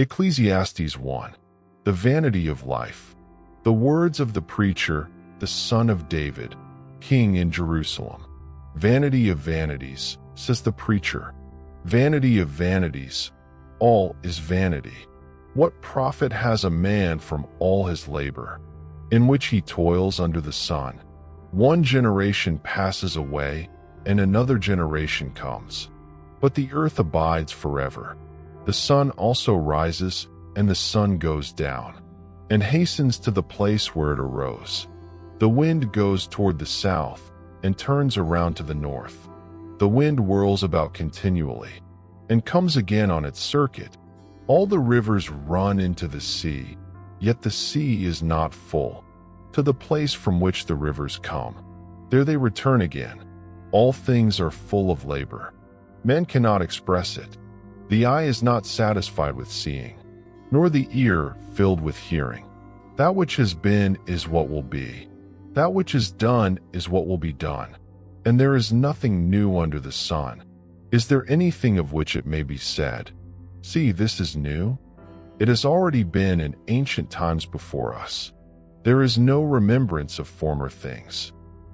Ecclesiastes 1. The vanity of life. The words of the preacher, the son of David, king in Jerusalem. Vanity of vanities, says the preacher. Vanity of vanities, all is vanity. What profit has a man from all his labor, in which he toils under the sun? One generation passes away, and another generation comes. But the earth abides forever. The sun also rises, and the sun goes down, and hastens to the place where it arose. The wind goes toward the south, and turns around to the north. The wind whirls about continually, and comes again on its circuit. All the rivers run into the sea, yet the sea is not full. To the place from which the rivers come, there they return again. All things are full of labor. Men cannot express it. The eye is not satisfied with seeing, nor the ear filled with hearing. That which has been is what will be. That which is done is what will be done. And there is nothing new under the sun. Is there anything of which it may be said, "See, this is new"? It has already been in ancient times before us. There is no remembrance of former things,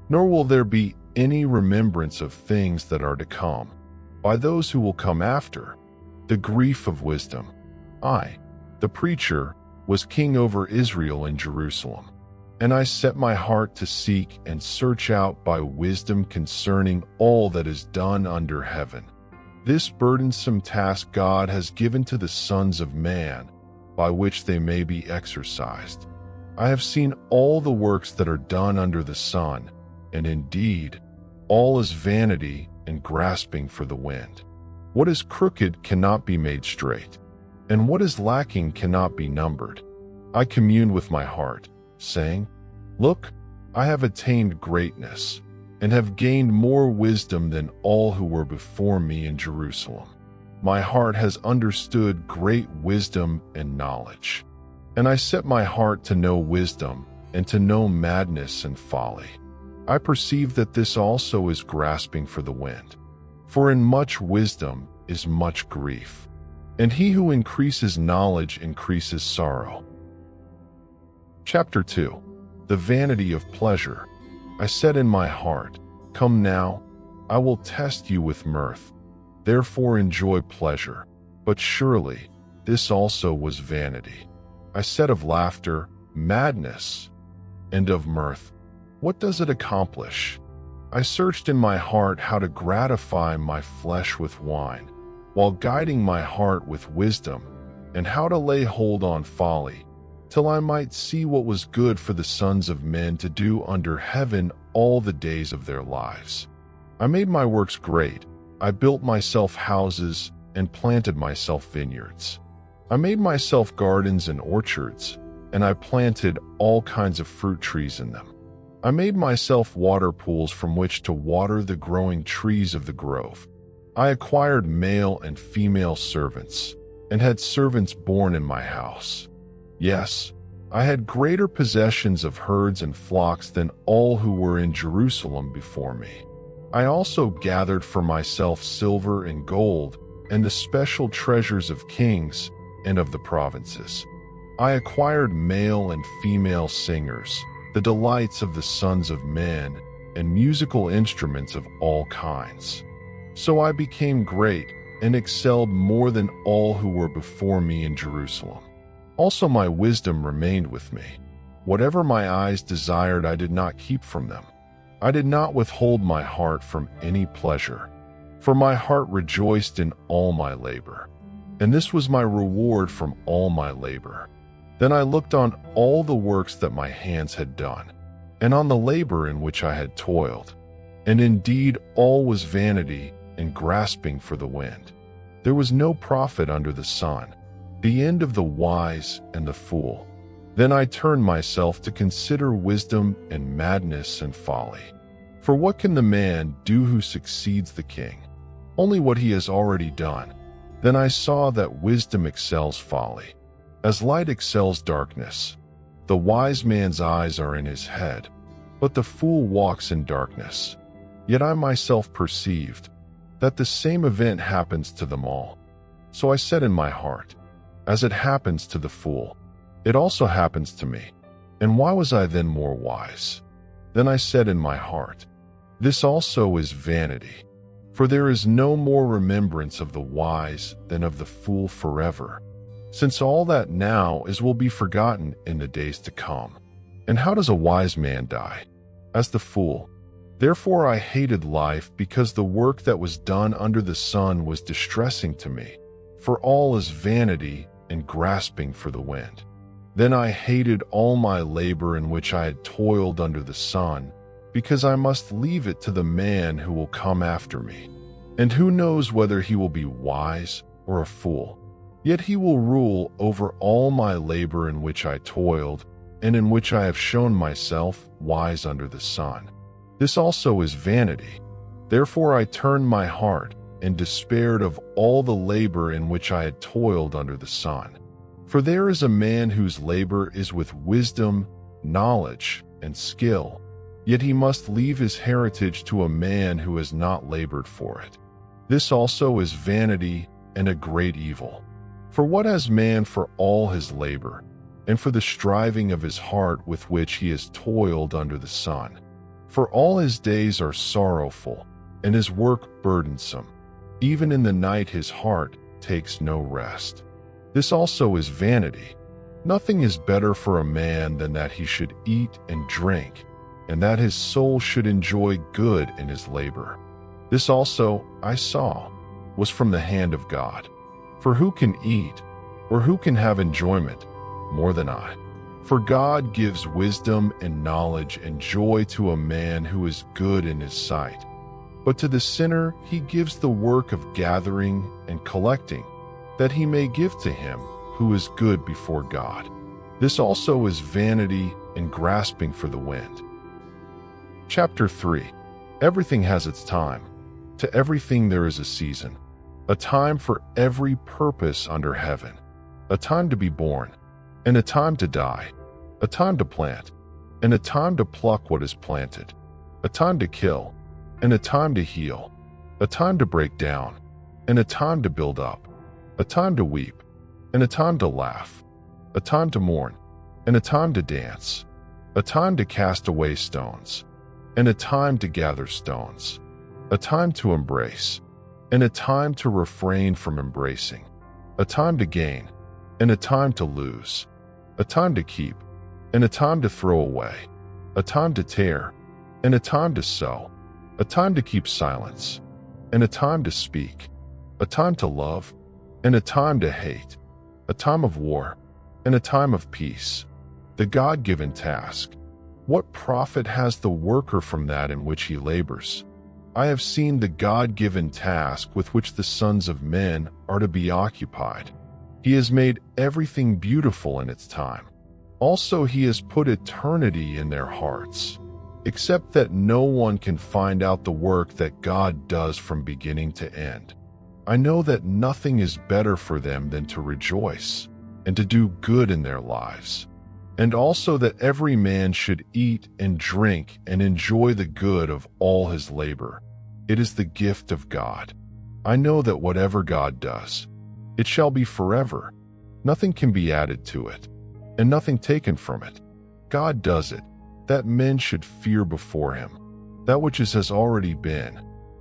nor will there be any remembrance of things that are to come, by those who will come after. The grief of wisdom. I, the preacher, was king over Israel in Jerusalem, and I set my heart to seek and search out by wisdom concerning all that is done under heaven. This burdensome task God has given to the sons of man, by which they may be exercised. I have seen all the works that are done under the sun, and indeed, all is vanity and grasping for the wind. What is crooked cannot be made straight, and what is lacking cannot be numbered. I communed with my heart, saying, "Look, I have attained greatness, and have gained more wisdom than all who were before me in Jerusalem. My heart has understood great wisdom and knowledge. And I set my heart to know wisdom, and to know madness and folly. I perceive that this also is grasping for the wind. For in much wisdom is much grief, and he who increases knowledge increases sorrow." Chapter 2. The vanity of pleasure. I said in my heart, "Come now, I will test you with mirth. Therefore enjoy pleasure." But surely this also was vanity. I said of laughter, madness, and of mirth, what does it accomplish? I searched in my heart how to gratify my flesh with wine, while guiding my heart with wisdom, and how to lay hold on folly, till I might see what was good for the sons of men to do under heaven all the days of their lives. I made my works great. I built myself houses and planted myself vineyards. I made myself gardens and orchards, and I planted all kinds of fruit trees in them. I made myself water pools from which to water the growing trees of the grove. I acquired male and female servants, and had servants born in my house. Yes, I had greater possessions of herds and flocks than all who were in Jerusalem before me. I also gathered for myself silver and gold, and the special treasures of kings and of the provinces. I acquired male and female singers, the delights of the sons of men, and musical instruments of all kinds. So I became great, and excelled more than all who were before me in Jerusalem. Also my wisdom remained with me. Whatever my eyes desired I did not keep from them. I did not withhold my heart from any pleasure, for my heart rejoiced in all my labor, and this was my reward from all my labor. Then I looked on all the works that my hands had done, and on the labor in which I had toiled. And indeed all was vanity and grasping for the wind. There was no profit under the sun, the end of the wise and the fool. Then I turned myself to consider wisdom and madness and folly. For what can the man do who succeeds the king? Only what he has already done. Then I saw that wisdom excels folly, as light excels darkness. The wise man's eyes are in his head, but the fool walks in darkness. Yet I myself perceived that the same event happens to them all. So I said in my heart, As it happens to the fool, it also happens to me. And why was I then more wise? Then I said in my heart, this also is vanity. For there is no more remembrance of the wise than of the fool forever, since all that now is will be forgotten in the days to come. And how does a wise man die? As the fool. Therefore I hated life, because the work that was done under the sun was distressing to me. For all is vanity and grasping for the wind. Then I hated all my labor in which I had toiled under the sun, because I must leave it to the man who will come after me. And who knows whether he will be wise or a fool? Yet he will rule over all my labor in which I toiled, and in which I have shown myself wise under the sun. This also is vanity. Therefore I turned my heart and despaired of all the labor in which I had toiled under the sun. For there is a man whose labor is with wisdom, knowledge, and skill, yet he must leave his heritage to a man who has not labored for it. This also is vanity and a great evil. For what has man for all his labor, and for the striving of his heart with which he has toiled under the sun? For all his days are sorrowful, and his work burdensome. Even in the night his heart takes no rest. This also is vanity. Nothing is better for a man than that he should eat and drink, and that his soul should enjoy good in his labor. This also, I saw, was from the hand of God. For who can eat, or who can have enjoyment, more than I? For God gives wisdom and knowledge and joy to a man who is good in his sight. But to the sinner he gives the work of gathering and collecting, that he may give to him who is good before God. This also is vanity and grasping for the wind. Chapter 3. Everything has its time. To everything there is a season, a time for every purpose under heaven, a time to be born, and a time to die, a time to plant, and a time to pluck what is planted, a time to kill, and a time to heal, a time to break down, and a time to build up, a time to weep, and a time to laugh, a time to mourn, and a time to dance, a time to cast away stones, and a time to gather stones, a time to embrace, and a time to refrain from embracing, a time to gain, and a time to lose, a time to keep, and a time to throw away, a time to tear, and a time to sow, a time to keep silence, and a time to speak, a time to love, and a time to hate, a time of war, and a time of peace. The God-given task. What profit has the worker from that in which he labors? I have seen the God-given task with which the sons of men are to be occupied. He has made everything beautiful in its time. Also he has put eternity in their hearts, except that no one can find out the work that God does from beginning to end. I know that nothing is better for them than to rejoice and to do good in their lives, and also that every man should eat and drink and enjoy the good of all his labor. It is the gift of God. I know that whatever God does, it shall be forever. Nothing can be added to it, and nothing taken from it. God does it, that men should fear before him. That which is has already been,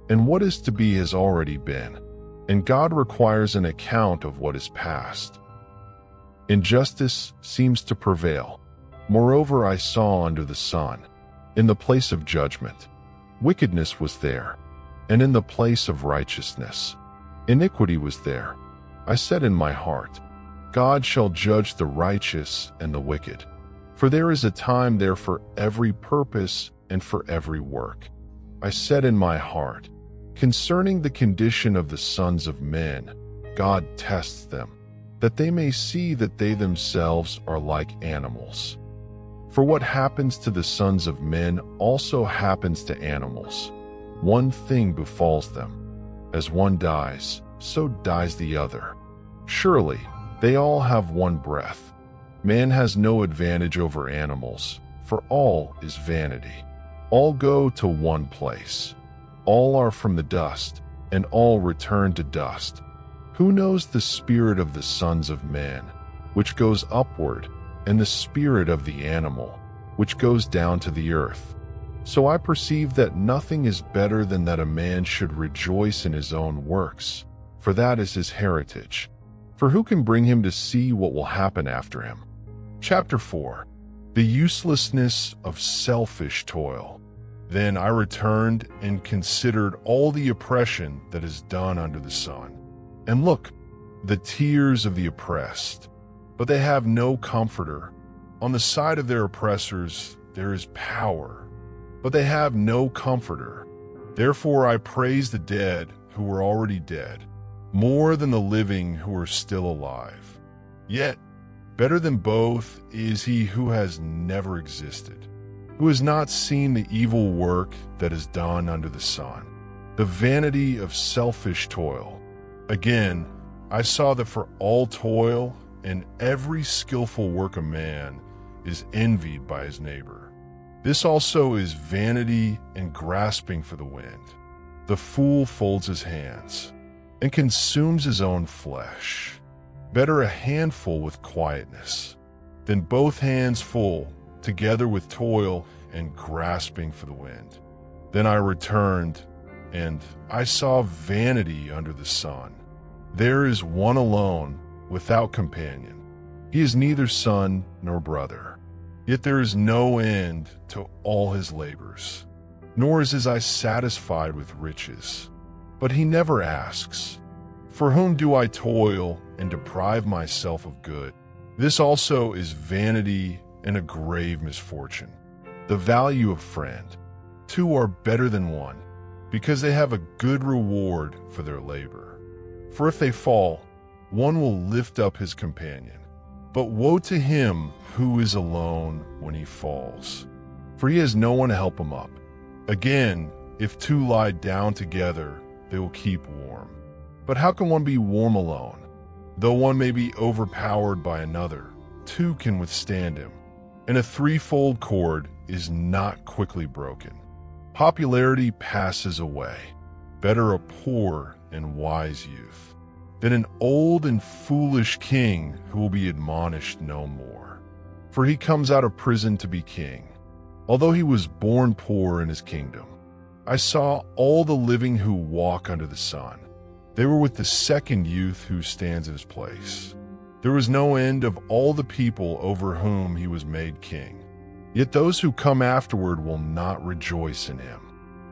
and what is to be has already been, and God requires an account of what is past. Injustice seems to prevail. Moreover, I saw under the sun, in the place of judgment, wickedness was there, and in the place of righteousness, iniquity was there. I said in my heart, God shall judge the righteous and the wicked. For there is a time there for every purpose and for every work. I said in my heart, concerning the condition of the sons of men, God tests them, that they may see that they themselves are like animals. For what happens to the sons of men also happens to animals. One thing befalls them. As one dies, so dies the other. Surely, they all have one breath. Man has no advantage over animals, for all is vanity. All go to one place. All are from the dust, and all return to dust. Who knows the spirit of the sons of men, which goes upward, and the spirit of the animal, which goes down to the earth? So I perceive that nothing is better than that a man should rejoice in his own works, for that is his heritage. For who can bring him to see what will happen after him? Chapter 4. The uselessness of selfish toil. Then I returned and considered all the oppression that is done under the sun. And look, the tears of the oppressed, but they have no comforter. On the side of their oppressors there is power, but they have no comforter. Therefore I praise the dead who were already dead, more than the living who are still alive. Yet, better than both is he who has never existed, who has not seen the evil work that is done under the sun, the vanity of selfish toil. Again, I saw that for all toil and every skillful work of man is envied by his neighbor. This also is vanity and grasping for the wind. The fool folds his hands and consumes his own flesh. Better a handful with quietness than both hands full, together with toil and grasping for the wind. Then I returned, and I saw vanity under the sun. There is one alone, without companion. He is neither son nor brother. Yet there is no end to all his labors, nor is his eye satisfied with riches. But he never asks, "For whom do I toil and deprive myself of good?" This also is vanity and a grave misfortune. The value of friend. 2 are better than 1, because they have a good reward for their labor. For if they fall, one will lift up his companion. But woe to him who is alone when he falls, for he has no one to help him up. Again, if 2 lie down together, they will keep warm. But how can one be warm alone? Though one may be overpowered by another, 2 can withstand him, and a threefold cord is not quickly broken. Popularity passes away. Better a poor and wise youth than an old and foolish king who will be admonished no more. For he comes out of prison to be king, although he was born poor in his kingdom. I saw all the living who walk under the sun. They were with the second youth who stands in his place. There was no end of all the people over whom he was made king. Yet those who come afterward will not rejoice in him.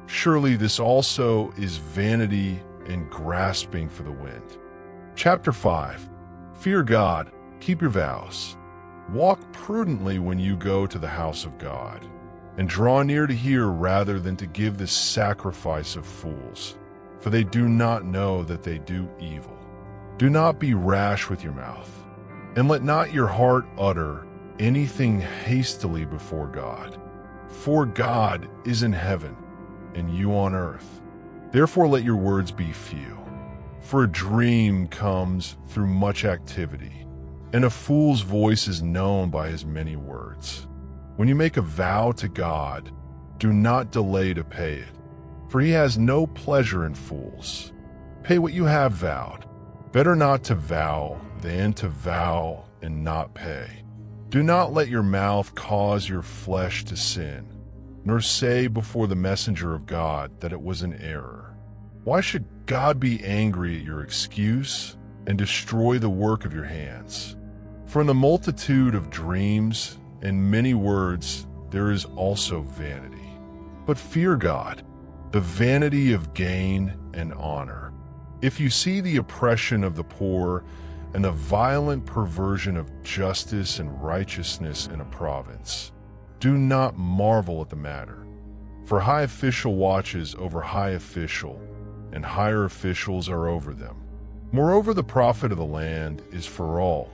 Surely this also is vanity and grasping for the wind. Chapter 5. Fear God, keep your vows. Walk prudently when you go to the house of God, and draw near to hear rather than to give the sacrifice of fools, for they do not know that they do evil. Do not be rash with your mouth, and let not your heart utter anything hastily before God. For God is in heaven, and you on earth. Therefore let your words be few. For a dream comes through much activity, and a fool's voice is known by his many words. When you make a vow to God, do not delay to pay it, for he has no pleasure in fools. Pay what you have vowed. Better not to vow than to vow and not pay. Do not let your mouth cause your flesh to sin, nor say before the messenger of God that it was an error. Why should God be angry at your excuse and destroy the work of your hands? For in the multitude of dreams and many words there is also vanity. But fear God, the vanity of gain and honor. If you see the oppression of the poor and the violent perversion of justice and righteousness in a province, do not marvel at the matter. For high official watches over high official, and higher officials are over them. Moreover, the profit of the land is for all.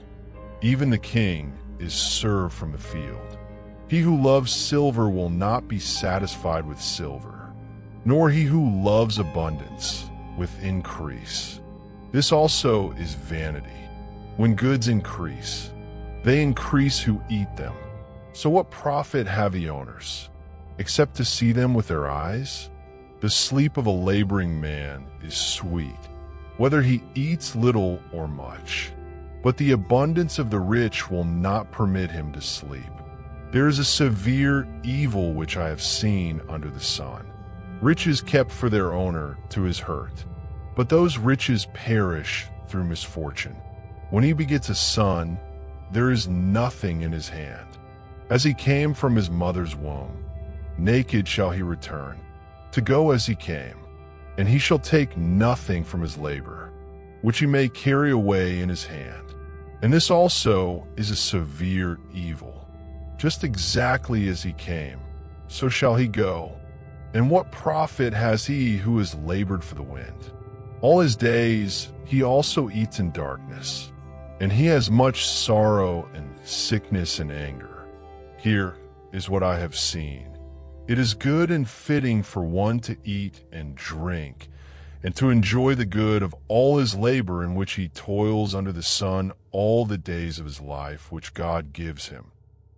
Even the king is served from the field. He who loves silver will not be satisfied with silver, nor he who loves abundance with increase. This also is vanity. When goods increase, they increase who eat them. So what profit have the owners, except to see them with their eyes? The sleep of a laboring man is sweet. whether he eats little or much. But the abundance of the rich will not permit him to sleep. There is a severe evil which I have seen under the sun. Riches kept for their owner to his hurt, but those riches perish through misfortune. When he begets a son, there is nothing in his hand. As he came from his mother's womb, naked shall he return, to go as he came, and he shall take nothing from his labor, which he may carry away in his hand. And this also is a severe evil. Just exactly as he came, so shall he go. And what profit has he who has labored for the wind? All his days he also eats in darkness, and he has much sorrow and sickness and anger. Here is what I have seen. It is good and fitting for one to eat and drink, and to enjoy the good of all his labor in which he toils under the sun all the days of his life which God gives him,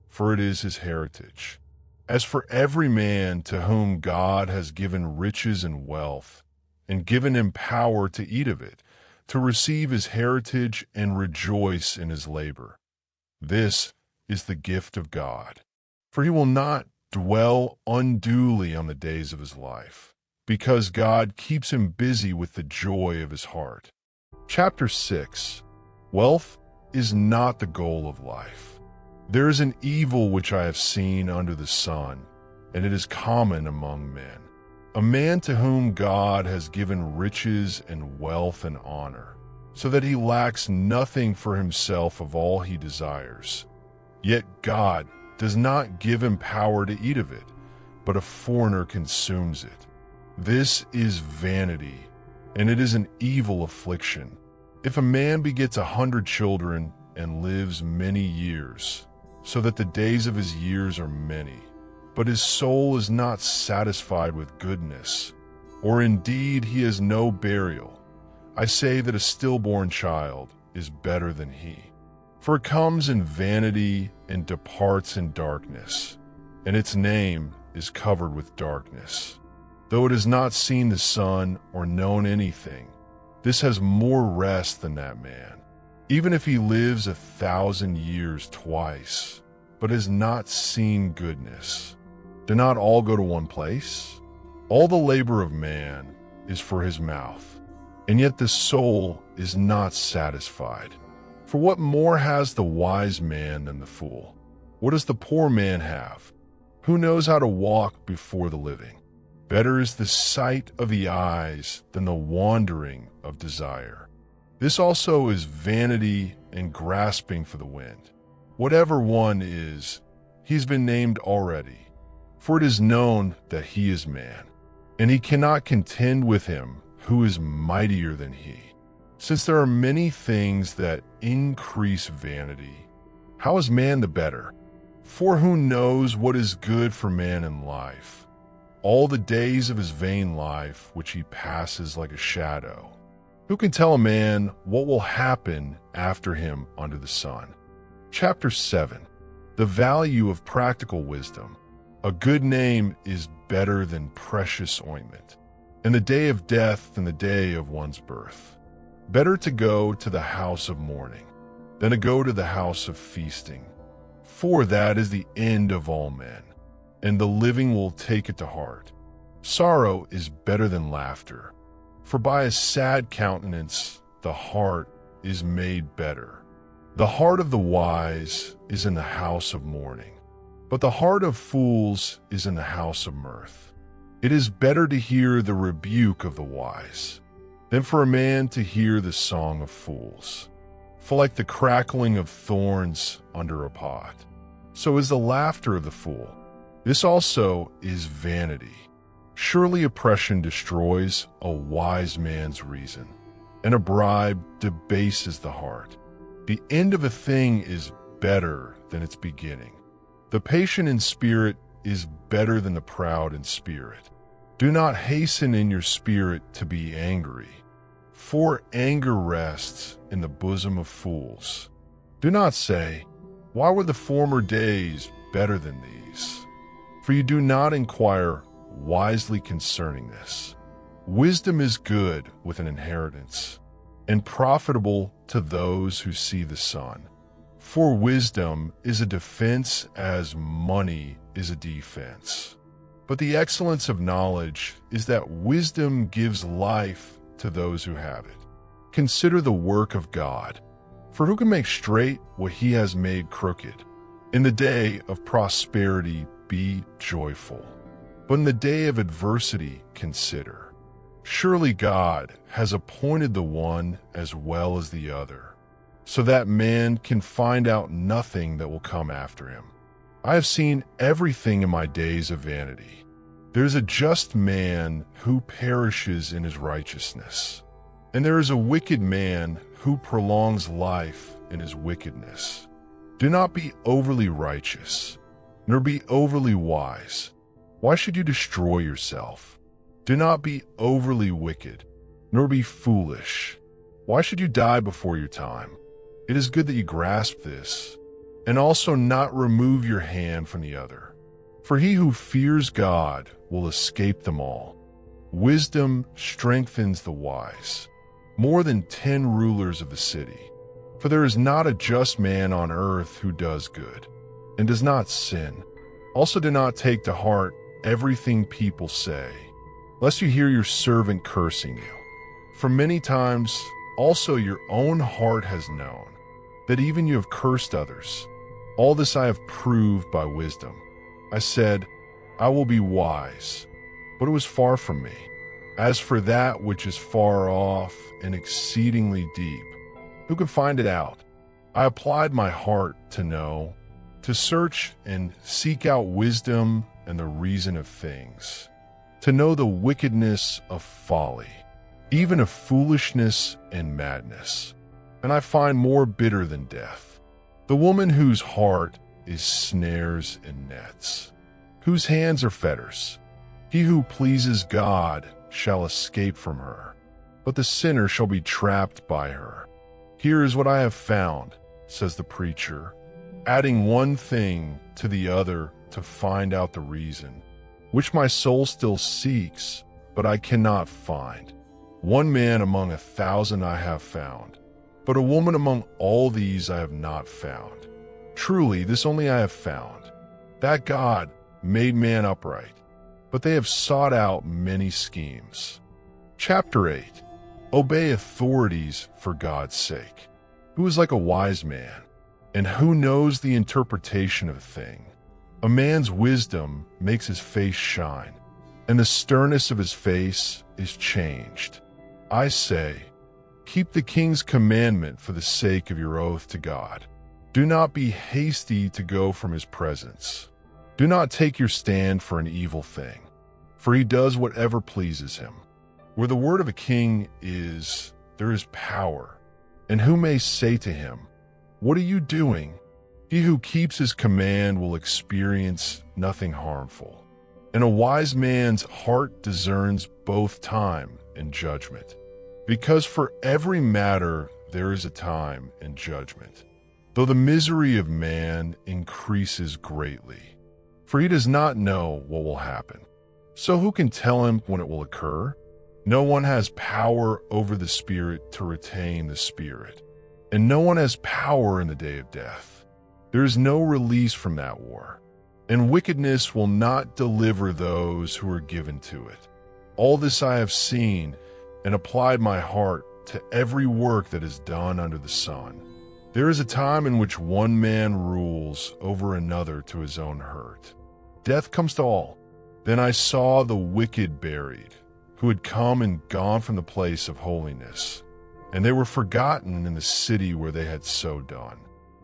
for it is his heritage. As for every man to whom God has given riches and wealth, and given him power to eat of it, to receive his heritage and rejoice in his labor, this is the gift of God. For he will not dwell unduly on the days of his life, because God keeps him busy with the joy of his heart. Chapter 6. Wealth is not the goal of life. There is an evil which I have seen under the sun, and it is common among men. A man to whom God has given riches and wealth and honor, so that he lacks nothing for himself of all he desires. Yet God does not give him power to eat of it, but a foreigner consumes it. This is vanity, and it is an evil affliction. If a man begets 100 children and lives many years, so that the days of his years are many, but his soul is not satisfied with goodness, or indeed he has no burial, I say that a stillborn child is better than he. For it comes in vanity and departs in darkness, and its name is covered with darkness. Though it has not seen the sun or known anything, this has more rest than that man, even if he lives 1,000 years twice, but has not seen goodness. Do not all go to one place? All the labor of man is for his mouth, and yet the soul is not satisfied. For what more has the wise man than the fool? What does the poor man have? Who knows how to walk before the living? Better is the sight of the eyes than the wandering of desire. This also is vanity and grasping for the wind. Whatever one is, he's been named already. For it is known that he is man, and he cannot contend with him who is mightier than he. Since there are many things that increase vanity, how is man the better? For who knows what is good for man in life? All the days of his vain life, which he passes like a shadow. Who can tell a man what will happen after him under the sun? Chapter 7. The value of practical wisdom. A good name is better than precious ointment, and the day of death than the day of one's birth. Better to go to the house of mourning than to go to the house of feasting, for that is the end of all men, and the living will take it to heart. Sorrow is better than laughter, for by a sad countenance the heart is made better. The heart of the wise is in the house of mourning, but the heart of fools is in the house of mirth. It is better to hear the rebuke of the wise than for a man to hear the song of fools. For like the crackling of thorns under a pot, so is the laughter of the fool. This also is vanity. Surely oppression destroys a wise man's reason, and a bribe debases the heart. The end of a thing is better than its beginning. The patient in spirit is better than the proud in spirit. Do not hasten in your spirit to be angry, for anger rests in the bosom of fools. Do not say, "Why were the former days better than these?" For you do not inquire wisely concerning this. Wisdom is good with an inheritance, and profitable to those who see the sun. For wisdom is a defense as money is a defense. But the excellence of knowledge is that wisdom gives life to those who have it. Consider the work of God, for who can make straight what he has made crooked? In the day of prosperity, be joyful, but in the day of adversity, consider. Surely God has appointed the one as well as the other, so that man can find out nothing that will come after him. I have seen everything in my days of vanity. There is a just man who perishes in his righteousness, and there is a wicked man who prolongs life in his wickedness. Do not be overly righteous, nor be overly wise. Why should you destroy yourself? Do not be overly wicked, nor be foolish. Why should you die before your time? It is good that you grasp this, and also not remove your hand from the other. For he who fears God will escape them all. Wisdom strengthens the wise, more than 10 rulers of the city. For there is not a just man on earth who does good, and does not sin. Also do not take to heart everything people say, lest you hear your servant cursing you. For many times also your own heart has known, that even you have cursed others. All this I have proved by wisdom. I said, I will be wise, but it was far from me. As for that which is far off and exceedingly deep, who can find it out? I applied my heart to know, to search and seek out wisdom and the reason of things, to know the wickedness of folly, even of foolishness and madness. And I find more bitter than death, the woman whose heart is snares and nets, whose hands are fetters. He who pleases God shall escape from her, but the sinner shall be trapped by her. Here is what I have found, says the preacher, adding one thing to the other to find out the reason, which my soul still seeks, but I cannot find. One man among 1,000 I have found, but a woman among all these I have not found. Truly, this only I have found, that God made man upright, but they have sought out many schemes. Chapter 8. Obey authorities for God's sake. Who is like a wise man, and who knows the interpretation of a thing? A man's wisdom makes his face shine, and the sternness of his face is changed. I say, keep the king's commandment for the sake of your oath to God. Do not be hasty to go from his presence. Do not take your stand for an evil thing, for he does whatever pleases him. Where the word of a king is, there is power. And who may say to him, what are you doing? He who keeps his command will experience nothing harmful. And a wise man's heart discerns both time and judgment. Because for every matter there is a time and judgment, though the misery of man increases greatly. For he does not know what will happen. So who can tell him when it will occur? No one has power over the spirit to retain the spirit, and no one has power in the day of death. There is no release from that war, and wickedness will not deliver those who are given to it. All this I have seen and applied my heart to every work that is done under the sun. There is a time in which one man rules over another to his own hurt. Death comes to all. Then I saw the wicked buried, who had come and gone from the place of holiness, and they were forgotten in the city where they had so done.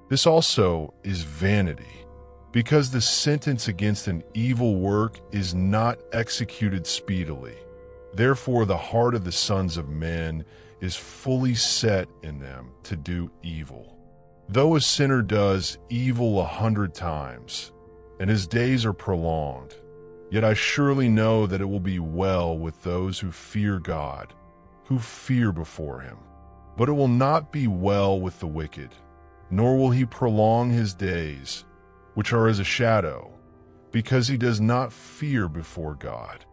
This also is vanity, because the sentence against an evil work is not executed speedily. Therefore the heart of the sons of men is fully set in them to do evil. Though a sinner does evil 100 times, and his days are prolonged, yet I surely know that it will be well with those who fear God, who fear before him. But it will not be well with the wicked, nor will he prolong his days, which are as a shadow, because he does not fear before God.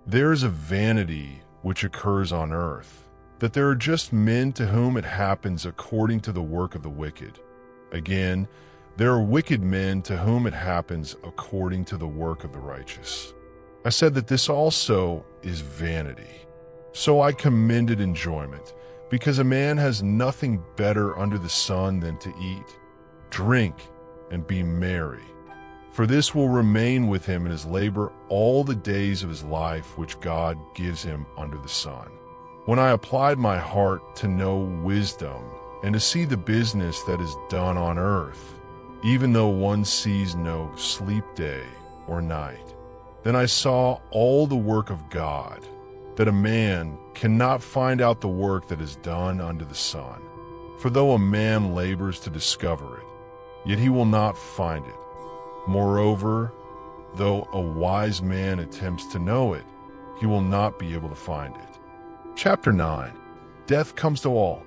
There is a vanity which occurs on earth, that there are just men to whom it happens according to the work of the wicked. Again, there are wicked men to whom it happens according to the work of the righteous. I said that this also is vanity. So I commended enjoyment, because a man has nothing better under the sun than to eat, drink, and be merry. For this will remain with him in his labor all the days of his life which God gives him under the sun. When I applied my heart to know wisdom and to see the business that is done on earth, even though one sees no sleep day or night, then I saw all the work of God, that a man cannot find out the work that is done under the sun. For though a man labors to discover it, yet he will not find it. Moreover, though a wise man attempts to know it, he will not be able to find it. Chapter 9. Death comes to all.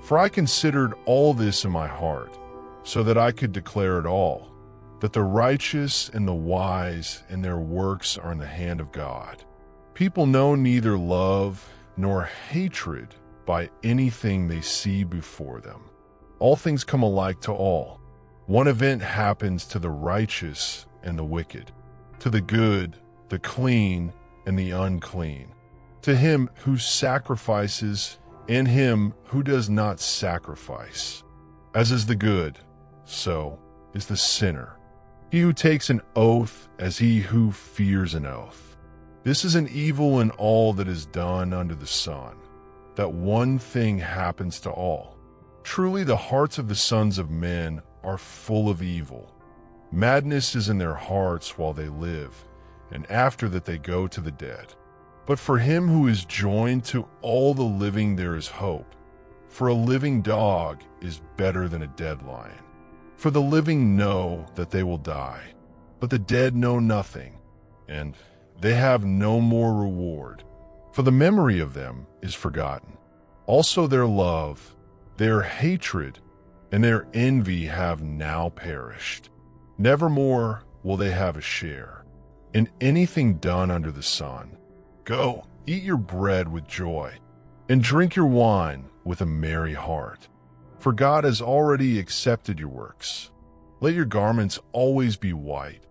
For I considered all this in my heart, so that I could declare it all, that the righteous and the wise and their works are in the hand of God. People know neither love nor hatred by anything they see before them. All things come alike to all. One event happens to the righteous and the wicked, to the good, the clean, and the unclean, to him who sacrifices and him who does not sacrifice. As is the good, so is the sinner. He who takes an oath as he who fears an oath. This is an evil in all that is done under the sun, that one thing happens to all. Truly the hearts of the sons of men are full of evil. Madness is in their hearts while they live, and after that they go to the dead. But for him who is joined to all the living there is hope. For a living dog is better than a dead lion. For the living know that they will die, but the dead know nothing, and they have no more reward, for the memory of them is forgotten. Also their love, their hatred, and their envy have now perished. Nevermore will they have a share in anything done under the sun. Go, eat your bread with joy, and drink your wine with a merry heart. For God has already accepted your works. Let your garments always be white,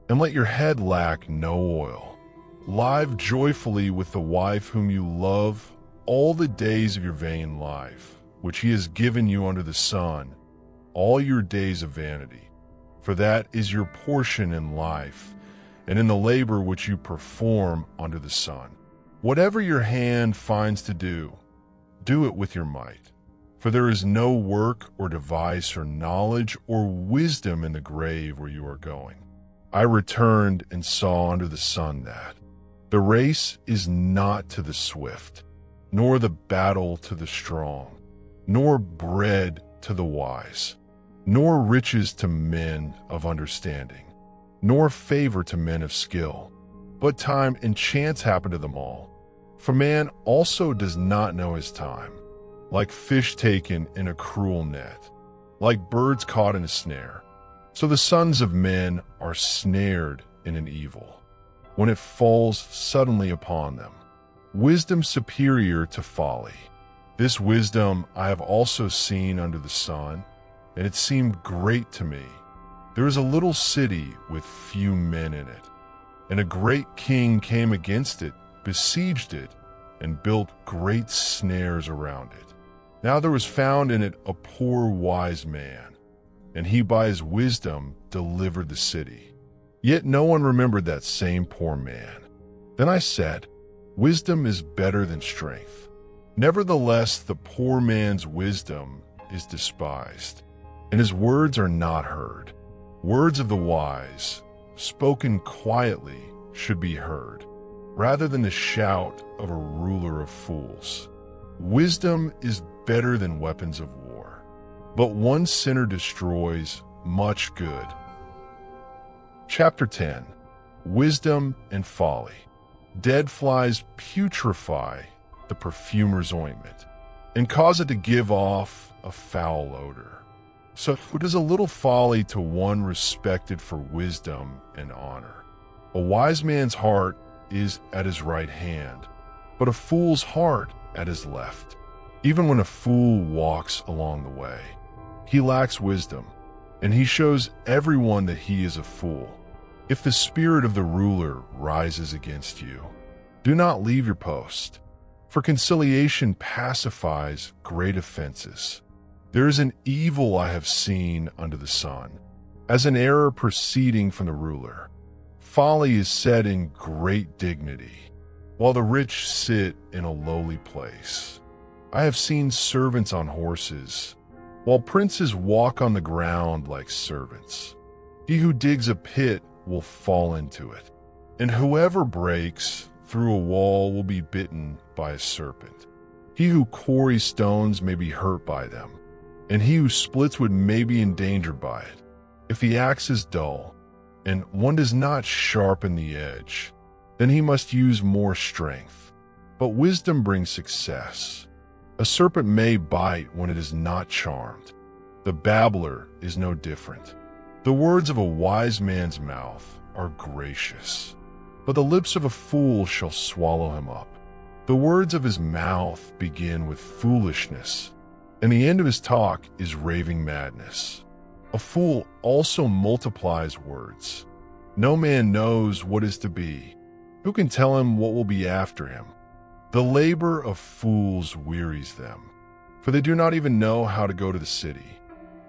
and let your head lack no oil. Live joyfully with the wife whom you love all the days of your vain life, which he has given you under the sun, all your days of vanity. For that is your portion in life, and in the labor which you perform under the sun. Whatever your hand finds to do, do it with your might. For there is no work or device or knowledge or wisdom in the grave where you are going. I returned and saw under the sun that the race is not to the swift, nor the battle to the strong, nor bread to the wise, nor riches to men of understanding, nor favor to men of skill. But time and chance happen to them all. For man also does not know his time, like fish taken in a cruel net, like birds caught in a snare. So the sons of men are snared in an evil, when it falls suddenly upon them. Wisdom superior to folly. This wisdom I have also seen under the sun, and it seemed great to me. There is a little city with few men in it, and a great king came against it, besieged it, and built great snares around it. Now there was found in it a poor wise man, and he by his wisdom delivered the city. Yet no one remembered that same poor man. Then I said, wisdom is better than strength. Nevertheless, the poor man's wisdom is despised, and his words are not heard. Words of the wise, spoken quietly, should be heard, rather than the shout of a ruler of fools. Wisdom is better than weapons of war, but one sinner destroys much good. Chapter 10. Wisdom and folly. Dead flies putrefy the perfumer's ointment, and cause it to give off a foul odor. So it is a little folly to one respected for wisdom and honor. A wise man's heart is at his right hand, but a fool's heart at his left. even when a fool walks along the way. He lacks wisdom, and he shows everyone that he is a fool. If the spirit of the ruler rises against you, do not leave your post, for conciliation pacifies great offenses. There is an evil I have seen under the sun, as an error proceeding from the ruler. Folly is set in great dignity, while the rich sit in a lowly place. I have seen servants on horses, while princes walk on the ground like servants. He who digs a pit will fall into it, and whoever breaks through a wall will be bitten by a serpent. He who quarries stones may be hurt by them, and he who splits wood may be endangered by it. If the axe is dull, and one does not sharpen the edge, then he must use more strength. But wisdom brings success. A serpent may bite when it is not charmed. The babbler is no different. The words of a wise man's mouth are gracious, but the lips of a fool shall swallow him up. The words of his mouth begin with foolishness, and the end of his talk is raving madness. A fool also multiplies words. No man knows what is to be. Who can tell him what will be after him? The labor of fools wearies them, for they do not even know how to go to the city.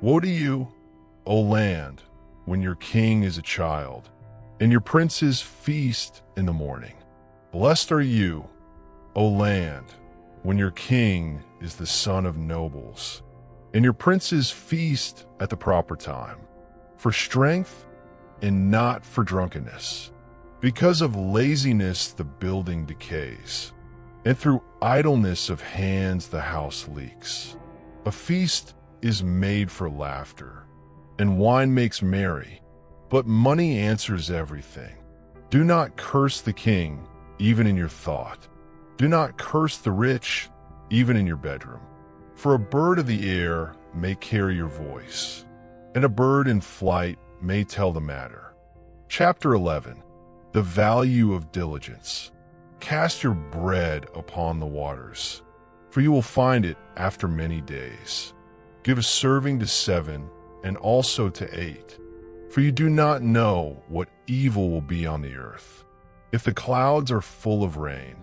Woe to you, O land, when your king is a child, and your princes feast in the morning. Blessed are you, O land, when your king is the son of nobles, and your princes feast at the proper time, for strength and not for drunkenness. Because of laziness the building decays, and through idleness of hands the house leaks. A feast is made for laughter, and wine makes merry, but money answers everything. Do not curse the king, even in your thought. Do not curse the rich, even in your bedroom. For a bird of the air may carry your voice, and a bird in flight may tell the matter. Chapter 11. The value of diligence. Cast your bread upon the waters, for you will find it after many days. Give a serving to 7, and also to 8, for you do not know what evil will be on the earth. If the clouds are full of rain,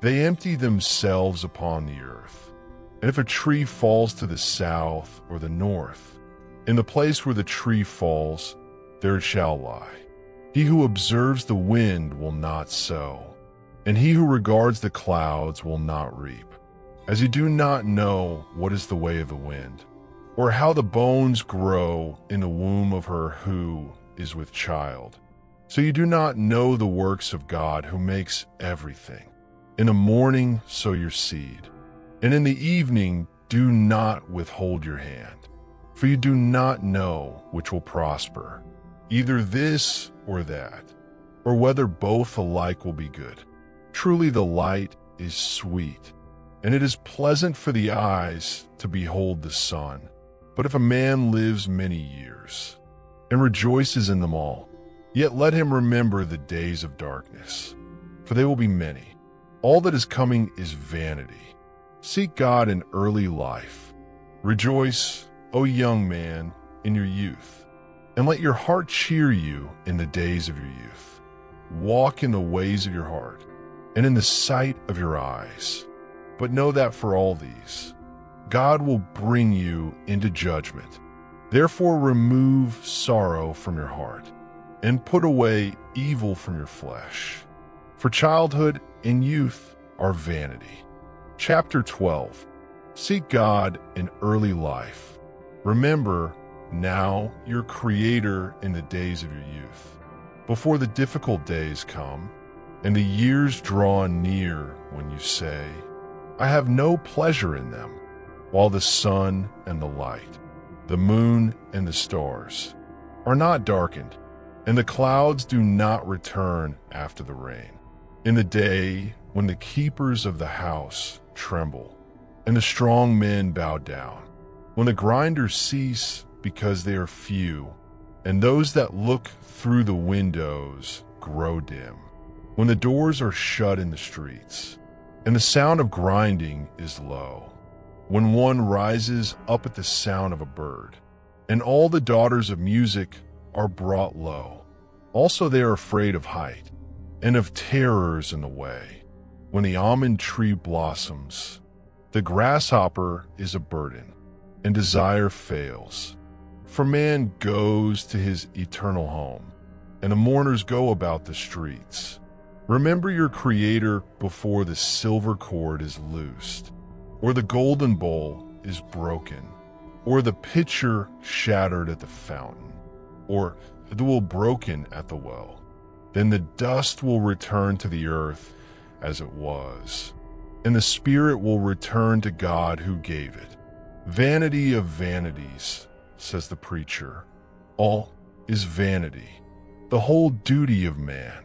they empty themselves upon the earth. And if a tree falls to the south or the north, in the place where the tree falls, there it shall lie. He who observes the wind will not sow, and he who regards the clouds will not reap. As you do not know what is the way of the wind, or how the bones grow in the womb of her who is with child, so you do not know the works of God who makes everything. In the morning sow your seed, and in the evening do not withhold your hand, for you do not know which will prosper, either this or that, or whether both alike will be good. Truly the light is sweet, and it is pleasant for the eyes to behold the sun. But if a man lives many years and rejoices in them all, yet let him remember the days of darkness, for they will be many. All that is coming is vanity. Seek God in early life. Rejoice, O young man, in your youth, and let your heart cheer you in the days of your youth. Walk in the ways of your heart, and in the sight of your eyes. But know that for all these, God will bring you into judgment. Therefore remove sorrow from your heart, and put away evil from your flesh. For childhood and youth are vanity. Chapter 12. Seek God in early life. Remember now your Creator in the days of your youth, before the difficult days come, and the years draw near when you say, I have no pleasure in them, while the sun and the light, the moon and the stars are not darkened, and the clouds do not return after the rain. In the day when the keepers of the house tremble, and the strong men bow down, when the grinders cease because they are few, and those that look through the windows grow dim, when the doors are shut in the streets, and the sound of grinding is low, when one rises up at the sound of a bird, and all the daughters of music are brought low. Also they are afraid of height, and of terrors in the way. When the almond tree blossoms, the grasshopper is a burden, and desire fails. For man goes to his eternal home, and the mourners go about the streets. Remember your Creator before the silver cord is loosed, or the golden bowl is broken, or the pitcher shattered at the fountain, or the wool broken at the well. Then the dust will return to the earth as it was, and the spirit will return to God who gave it. Vanity of vanities, says the preacher. All is vanity, the whole duty of man.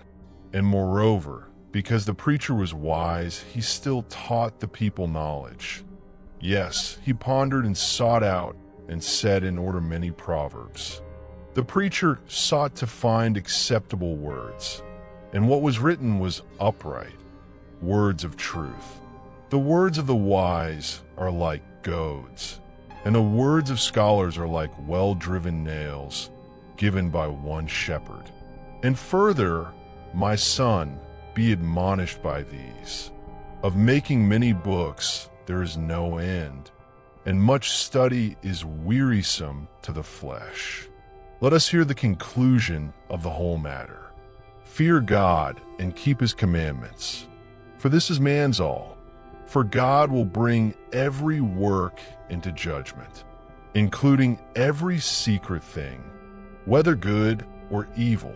And moreover, because the preacher was wise, he still taught the people knowledge. Yes, he pondered and sought out and said in order many proverbs. The preacher sought to find acceptable words, and what was written was upright, words of truth. The words of the wise are like goads, and the words of scholars are like well-driven nails given by one shepherd. And further, my son, be admonished by these. Of making many books there is no end, and much study is wearisome to the flesh. Let us hear the conclusion of the whole matter. Fear God and keep his commandments, for this is man's all. For God will bring every work into judgment, including every secret thing, whether good or evil.